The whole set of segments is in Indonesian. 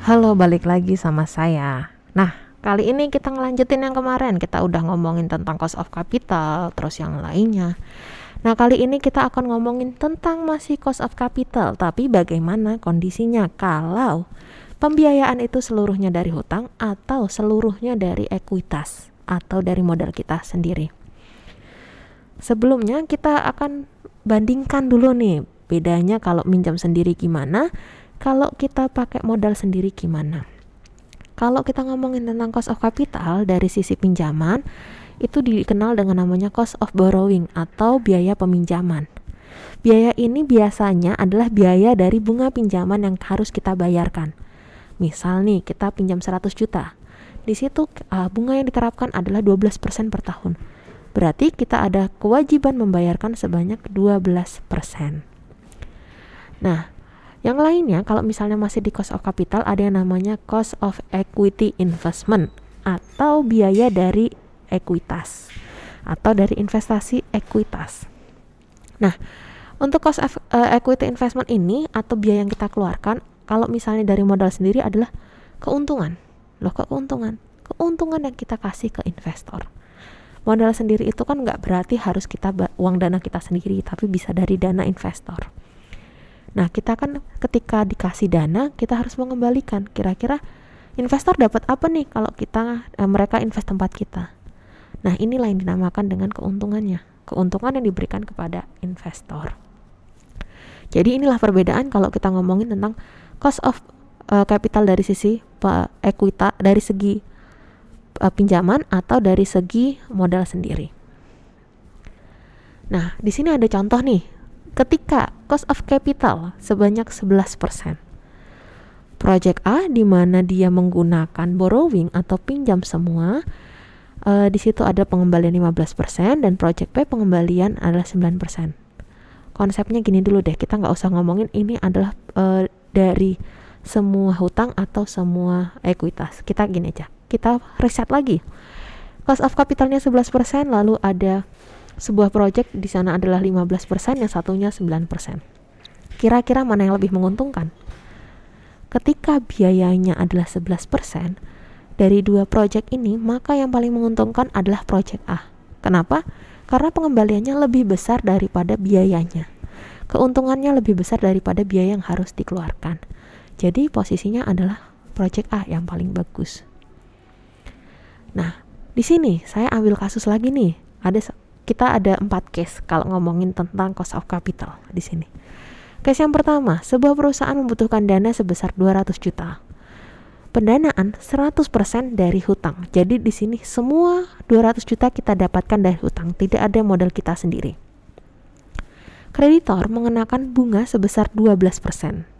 Halo, balik lagi sama saya. Nah, kali ini kita ngelanjutin yang kemarin. Kita udah ngomongin tentang cost of capital, terus yang lainnya. Nah, kali ini kita akan ngomongin tentang masih cost of capital, tapi bagaimana kondisinya kalau pembiayaan itu seluruhnya dari hutang atau seluruhnya dari ekuitas atau dari modal kita sendiri. Sebelumnya kita akan bandingkan dulu nih, bedanya kalau minjam sendiri gimana, kalau kita pakai modal sendiri gimana. Kalau kita ngomongin tentang cost of capital dari sisi pinjaman, itu dikenal dengan namanya cost of borrowing atau biaya peminjaman. Biaya ini biasanya adalah biaya dari bunga pinjaman yang harus kita bayarkan. Misal nih, kita pinjam 100 juta. Di situ bunga yang diterapkan adalah 12% per tahun. Berarti kita ada kewajiban membayarkan sebanyak 12%. Nah, yang lainnya, kalau misalnya masih di cost of capital, ada yang namanya cost of equity investment atau biaya dari ekuitas atau dari investasi ekuitas. Nah, untuk cost of equity investment ini atau biaya yang kita keluarkan, kalau misalnya dari modal sendiri adalah keuntungan. Keuntungan yang kita kasih ke investor. Modal sendiri itu kan nggak berarti harus kita uang dana kita sendiri, tapi bisa dari dana investor. Nah, kita kan ketika dikasih dana, kita harus mengembalikan. Kira-kira investor dapat apa nih kalau mereka invest tempat kita? Nah, inilah yang dinamakan dengan keuntungannya. Keuntungan yang diberikan kepada investor. Jadi inilah perbedaan kalau kita ngomongin tentang cost of capital dari sisi ekuita, dari segi pinjaman atau dari segi modal sendiri. Nah, di sini ada contoh nih. Ketika cost of capital sebanyak 11%. Project A di mana dia menggunakan borrowing atau pinjam semua, di situ ada pengembalian 15% dan project B pengembalian adalah 9%. Konsepnya gini dulu deh, kita nggak usah ngomongin ini adalah dari semua hutang atau semua ekuitas. Kita gini aja, kita riset lagi. Cost of capitalnya 11%, lalu ada sebuah project di sana adalah 15%, yang satunya 9%. Kira-kira mana yang lebih menguntungkan? Ketika biayanya adalah 11% dari dua project ini, maka yang paling menguntungkan adalah project A. Kenapa? Karena pengembaliannya lebih besar daripada biayanya. Keuntungannya lebih besar daripada biaya yang harus dikeluarkan. Jadi posisinya adalah project A yang paling bagus. Nah, di sini saya ambil kasus lagi nih. Kita ada 4 case kalau ngomongin tentang cost of capital di sini. Case yang pertama, sebuah perusahaan membutuhkan dana sebesar 200 juta. Pendanaan 100% dari hutang. Jadi di sini semua 200 juta kita dapatkan dari hutang, tidak ada modal kita sendiri. Kreditor mengenakan bunga sebesar 12%.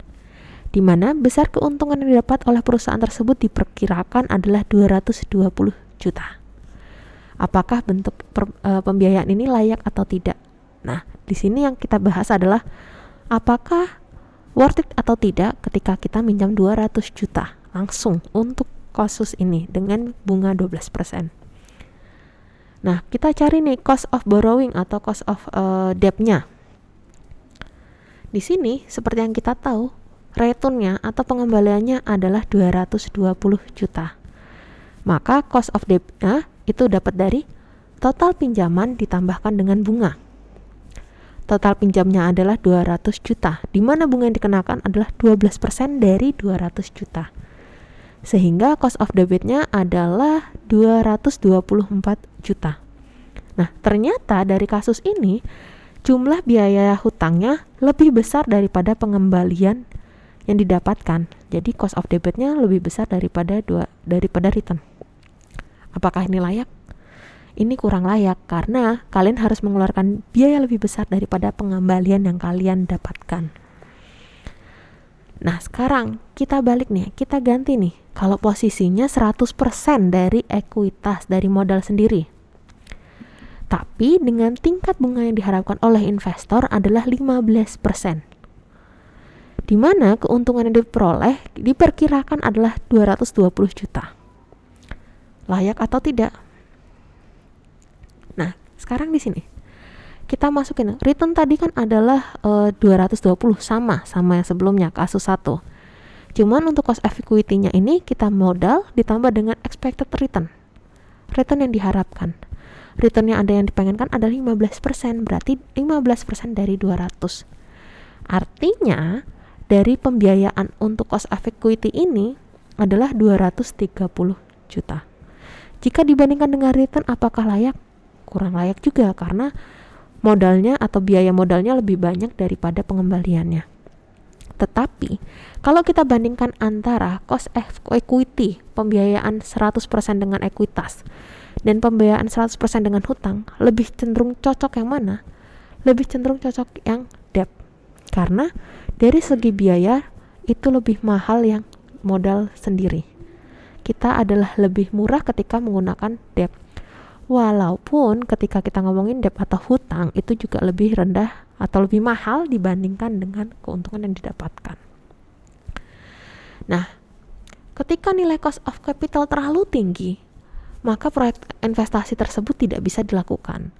Di mana besar keuntungan yang didapat oleh perusahaan tersebut diperkirakan adalah 220 juta. Apakah bentuk pembiayaan ini layak atau tidak? Nah, di sini yang kita bahas adalah apakah worth it atau tidak ketika kita minjam 200 juta langsung untuk kasus ini dengan bunga 12%. Nah, kita cari nih cost of borrowing atau cost of debt-nya. Di sini seperti yang kita tahu, return-nya atau pengembaliannya adalah 220 juta. Maka cost of debt-nya itu dapat dari total pinjaman ditambahkan dengan bunga. Total pinjamnya adalah 200 juta, di mana bunga yang dikenakan adalah 12% dari 200 juta. Sehingga cost of debit-nya adalah 224 juta. Nah, ternyata dari kasus ini, jumlah biaya hutangnya lebih besar daripada pengembalian yang didapatkan. Jadi cost of debit-nya lebih besar daripada return. Apakah ini layak? Ini kurang layak karena kalian harus mengeluarkan biaya lebih besar daripada pengembalian yang kalian dapatkan. Nah, sekarang kita balik nih, kita ganti nih. Kalau posisinya 100% dari ekuitas, dari modal sendiri. Tapi dengan tingkat bunga yang diharapkan oleh investor adalah 15%. Di mana keuntungan yang diperoleh diperkirakan adalah 220 juta. Layak atau tidak? Nah, sekarang di sini kita masukin return tadi kan adalah 220 sama yang sebelumnya kasus 1. Cuman untuk cost of equity-nya ini kita modal ditambah dengan expected return yang diharapkan. Return yang ada yang dipengenkan adalah 15%, berarti 15% dari 200. Artinya dari pembiayaan untuk cost of equity ini adalah 230 juta. Jika dibandingkan dengan return, apakah layak? Kurang layak juga, karena modalnya atau biaya modalnya lebih banyak daripada pengembaliannya. Tetapi kalau kita bandingkan antara cost of equity, pembiayaan 100% dengan ekuitas, dan pembiayaan 100% dengan hutang, lebih cenderung cocok yang mana? Lebih cenderung cocok yang debt. Karena dari segi biaya itu lebih mahal yang modal sendiri. Kita adalah lebih murah ketika menggunakan debt. Walaupun ketika kita ngomongin debt atau hutang itu juga lebih rendah atau lebih mahal dibandingkan dengan keuntungan yang didapatkan. Nah, ketika nilai cost of capital terlalu tinggi, maka proyek investasi tersebut tidak bisa dilakukan.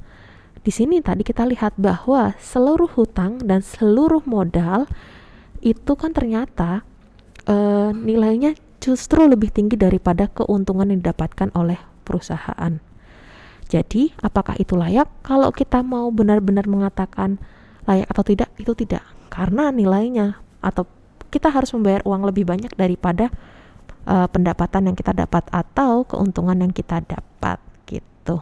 Di sini tadi kita lihat bahwa seluruh hutang dan seluruh modal itu kan ternyata nilainya justru lebih tinggi daripada keuntungan yang didapatkan oleh perusahaan. Jadi, apakah itu layak? Kalau kita mau benar-benar mengatakan layak atau tidak, itu tidak. Karena nilainya atau kita harus membayar uang lebih banyak daripada pendapatan yang kita dapat atau keuntungan yang kita dapat gitu.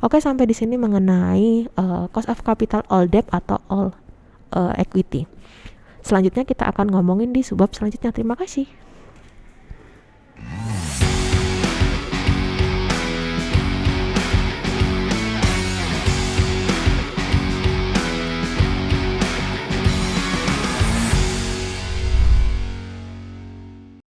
Oke, sampai di sini mengenai cost of capital all debt atau all equity. Selanjutnya kita akan ngomongin di subbab selanjutnya. Terima kasih.